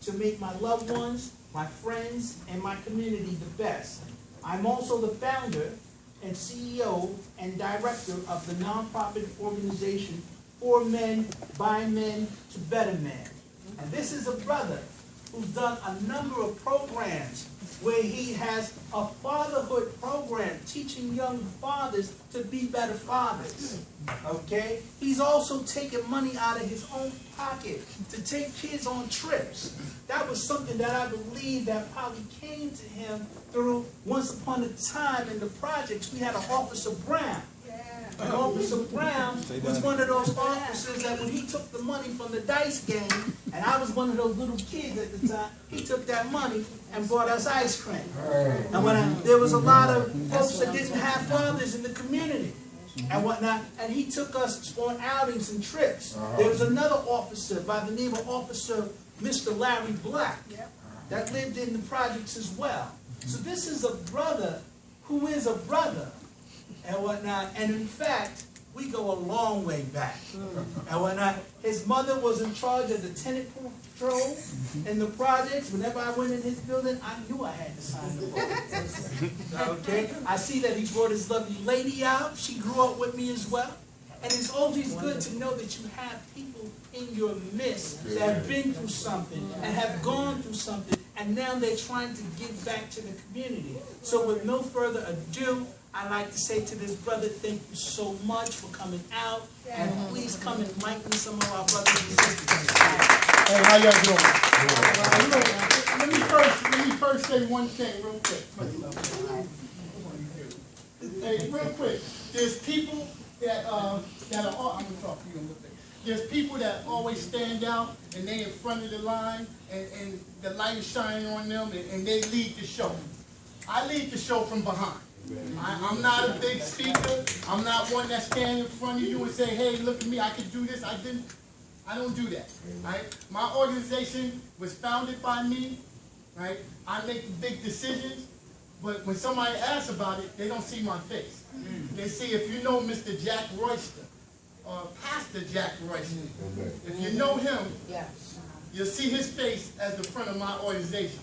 to make my loved ones, my friends, and my community the best. I'm also the founder and CEO and director of the nonprofit organization For Men, By Men, to Better Men. And this is a brother who's done a number of programs where he has a fatherhood program teaching young fathers to be better fathers. Okay? He's also taken money out of his own pocket to take kids on trips. That was something that I believe that probably came to him through once upon a time in the projects. We had an Officer Brown. And Officer Brown was one of those officers that when he took the money from the dice game, and I was one of those little kids at the time, he took that money and bought us ice cream. And when there was a lot of folks that didn't have fathers in the community and whatnot, and he took us on outings and trips. There was another officer by the name of Officer Mr. Larry Black that lived in the projects as well. So this is a brother who is a brother and whatnot, and in fact, we go a long way back and whatnot. His mother was in charge of the tenant patrol in the projects. Whenever I went in his building, I knew I had to sign the book. Okay, I see that he brought his lovely lady out. She grew up with me as well, and it's always good to know that you have people in your midst that have been through something and have gone through something, and now they're trying to give back to the community. So with no further ado, I'd like to say to this brother, thank you so much for coming out, and please come and lighten some of our brothers and sisters. Hey, how y'all doing? Let me first say one thing real quick. Hey, real quick. There's people that are, I'm gonna talk to you in a little bit. There's people that always stand out and they in front of the line and the light is shining on them and they lead the show. I lead the show from behind. I'm not a big speaker. I'm not one that stand in front of you and say, hey, look at me, I can do this. I don't do that. Right? My organization was founded by me. Right? I make the big decisions, but when somebody asks about it, they don't see my face. They see if you know Mr. Jack Royster or Pastor Jack Royster. If you know him, you'll see his face as the front of my organization.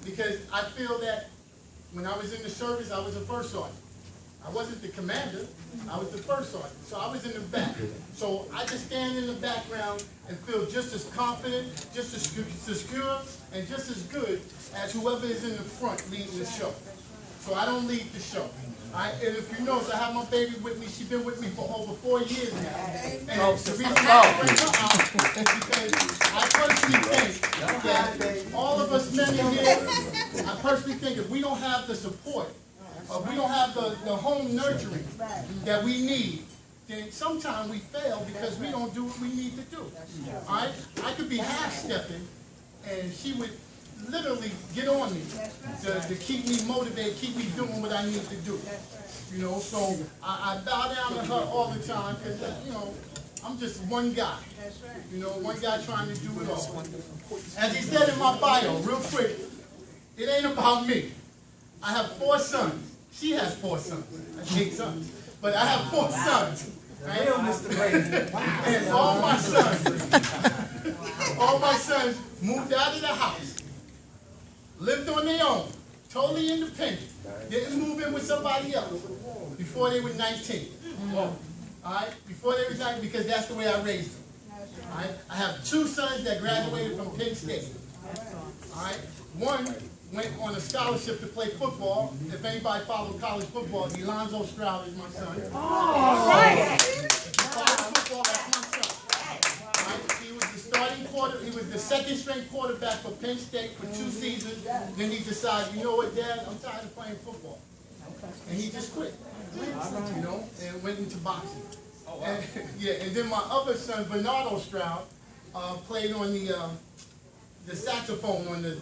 Because I feel that when I was in the service, I was a first sergeant. I wasn't the commander, I was the first sergeant. So I was in the back. So I just stand in the background and feel just as confident, just as secure, and just as good as whoever is in the front leading the show. So I don't lead the show. And if you notice, I have my baby with me. She's been with me for over 4 years now. And the reason I bring her out is because I personally think that all of us men in here, I personally think if we don't have the support, or we don't have the home nurturing that we need, then sometimes we fail because we don't do what we need to do. All right? I could be half-stepping, and she would literally get on me to keep me motivated, keep me doing what I need to do. You know, so I bow down to her all the time because, you know, I'm just one guy. You know, one guy trying to do it all. As he said in my bio, real quick, it ain't about me. I have 4 sons. She has 4 sons. I have 8 sons. But I have 4 sons. Right? And all my sons moved out of the house. Lived on their own, totally independent. Didn't move in with somebody else before they were 19. All right, before they were 19, because that's the way I raised them. All right, I have 2 sons that graduated from Penn State. All right, one went on a scholarship to play football. If anybody followed college football, Elonzo Stroud is my son. Oh, all right. Football, that's my son. He was the starting quarter. He was the second-string quarterback for Penn State for 2 seasons. Then he decided, you know what, Dad, I'm tired of playing football, and he just quit. You know, and went into boxing. And, and then my other son, Bernardo Stroud, played on the saxophone on the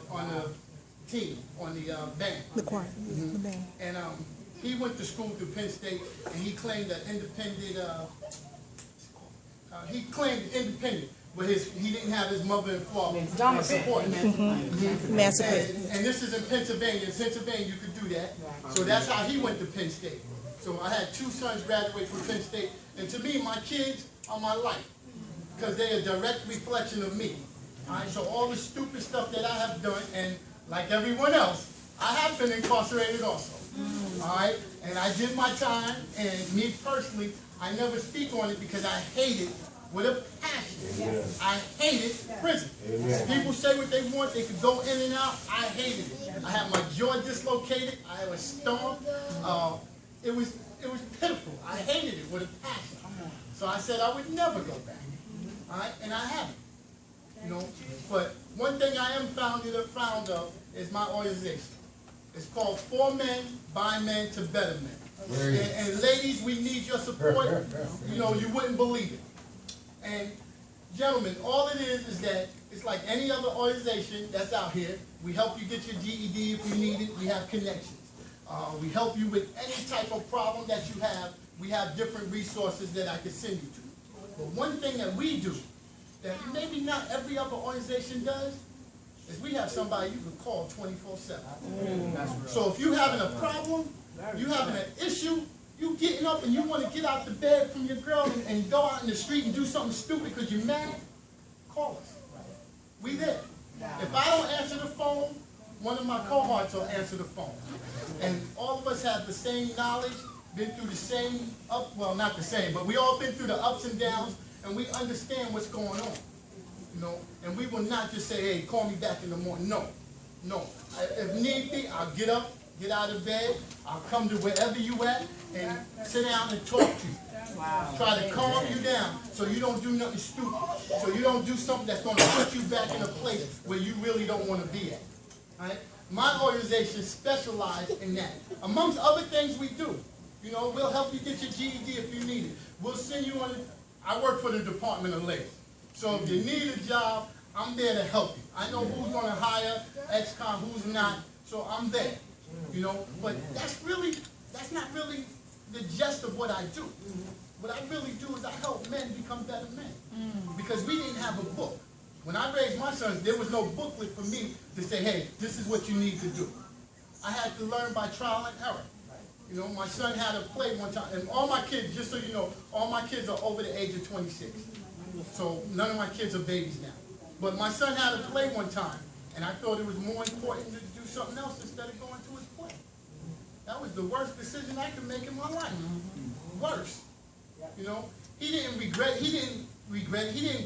team, on the band. The choir, the band. And he went to school through Penn State, and he claimed that independent. He claimed independent, but he didn't have his mother and father support. Emancipated. And this is in Pennsylvania. In Pennsylvania, you could do that. So that's how he went to Penn State. So I had 2 sons graduate from Penn State, and to me, my kids are my life because they're a direct reflection of me. All right, so all the stupid stuff that I have done, and like everyone else, I have been incarcerated also. All right, and I did my time, and me personally, I never speak on it because I hate it with a passion. I hated prison. People say what they want, they could go in and out. I hated it. I had my jaw dislocated. I was stoned. It was pitiful. I hated it with a passion. So I said I would never go back. All right, and I haven't. You know, but one thing I am fond of is my organization. It's called For Men, By Men to Better Men. And ladies, we need your support. You know, you wouldn't believe it. And gentlemen, all it is that it's like any other organization that's out here. We help you get your GED if you need it. We have connections. We help you with any type of problem that you have. We have different resources that I can send you to. But one thing that we do that maybe not every other organization does is we have somebody you can call 24/7. So if you're having a problem, you having an issue, you getting up and you want to get out the bed from your girl and go out in the street and do something stupid because you're mad, call us. We there. If I don't answer the phone, one of my cohorts will answer the phone. And all of us have the same knowledge, been through the same well, not the same, but we all been through the ups and downs, and we understand what's going on. You know, and we will not just say, hey, call me back in the morning. No, no. If need be, I'll get up, get out of bed, I'll come to wherever you at and sit down and talk to you. Try to calm you down so you don't do nothing stupid. So you don't do something that's going to put you back in a place where you really don't want to be at. All right? My organization specializes in that. Amongst other things we do, you know, we'll help you get your GED if you need it. We'll send you on I work for the Department of Labor. So if you need a job, I'm there to help you. I know who's going to hire ex-con, who's not, so I'm there. You know, but that's not really the gist of what I do. What I really do is I help men become better men. Because we didn't have a book. When I raised my sons, there was no booklet for me to say, hey, this is what you need to do. I had to learn by trial and error. You know, my son had a play one time, and all my kids, just so you know, all my kids are over the age of 26. So none of my kids are babies now. But my son had a play one time, and I thought it was more important to do something else instead of going to his play. That was the worst decision I could make in my life. Worst. You know, he didn't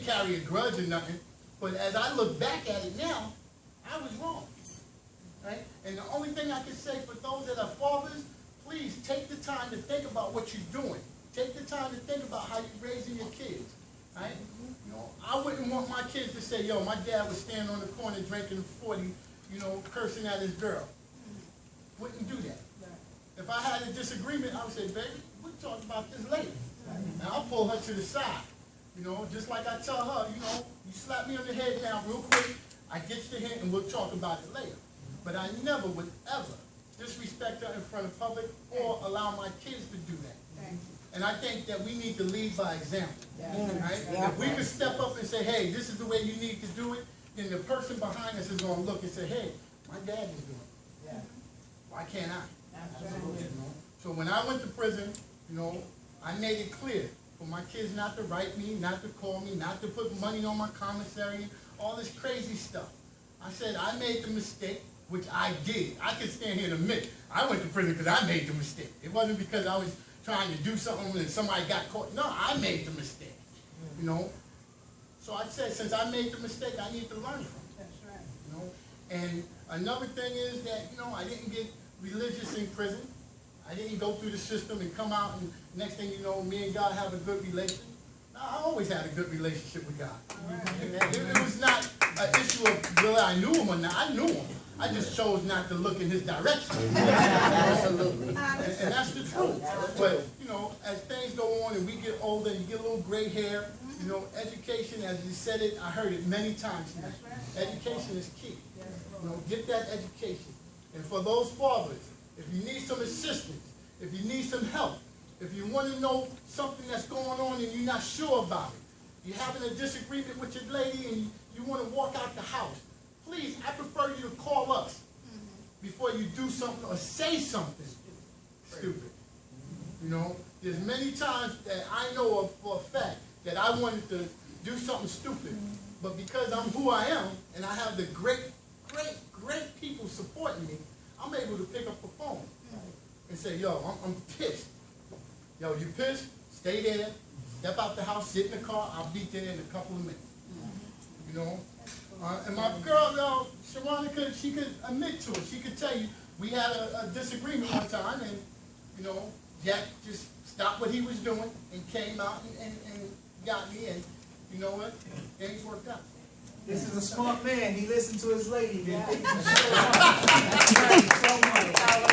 carry a grudge or nothing, but as I look back at it now, I was wrong. Right? And the only thing I can say for those that are fathers, please take the time to think about what you're doing. Take the time to think about how you're raising your kids. Right? You know, I wouldn't want my kids to say, yo, my dad was standing on the corner drinking 40, you know, cursing at his girl. Wouldn't do that. If I had a disagreement, I would say, baby, we'll talk about this later. And I'll pull her to the side. You know, just like I tell her, you know, you slap me on the head now real quick, I get to him and we'll talk about it later. But I never would ever disrespect her in front of public or allow my kids to do that. And I think that we need to lead by example. Right? If we could step up and say, hey, this is the way you need to do it, then the person behind us is going to look and say, hey, my dad is doing it. Why can't I? Absolutely. You know? So when I went to prison, you know, I made it clear for my kids not to write me, not to call me, not to put money on my commissary, all this crazy stuff. I said I made the mistake, which I did. I can stand here and admit I went to prison because I made the mistake. It wasn't because I was trying to do something and somebody got caught. No, I made the mistake. You know? So I said, since I made the mistake, I need to learn from it. That's right. You know? And another thing is that, you know, I didn't get religious in prison. I didn't go through the system and come out and next thing you know, me and God have a good relationship. No, I always had a good relationship with God. Right. It was not an issue of whether I knew him or not. I knew him. I just chose not to look in his direction. Absolutely. And that's the truth. But, you know, as things go on and we get older and you get a little gray hair, you know, education, as you said it, I heard it many times now. Education is key. You know, get that education. And for those fathers, if you need some assistance, if you need some help, if you want to know something that's going on and you're not sure about it, you're having a disagreement with your lady and you want to walk out the house, please, I prefer you to call us before you do something or say something stupid. You know, there's many times that I know of for a fact that I wanted to do something stupid But because I'm who I am, and I have the great people supporting me, I'm able to pick up the phone and say, yo, I'm pissed. Yo, you pissed? Stay there. Step out the house, sit in the car. I'll be there in a couple of minutes. You know? And my girl, though, Sharonica, she could admit to it. She could tell you, we had a disagreement one time, and, you know, Jack just stopped what he was doing and came out and got me, and you know what? Things worked out. This is a smart man. He listened to his lady. Man. Thank you so much.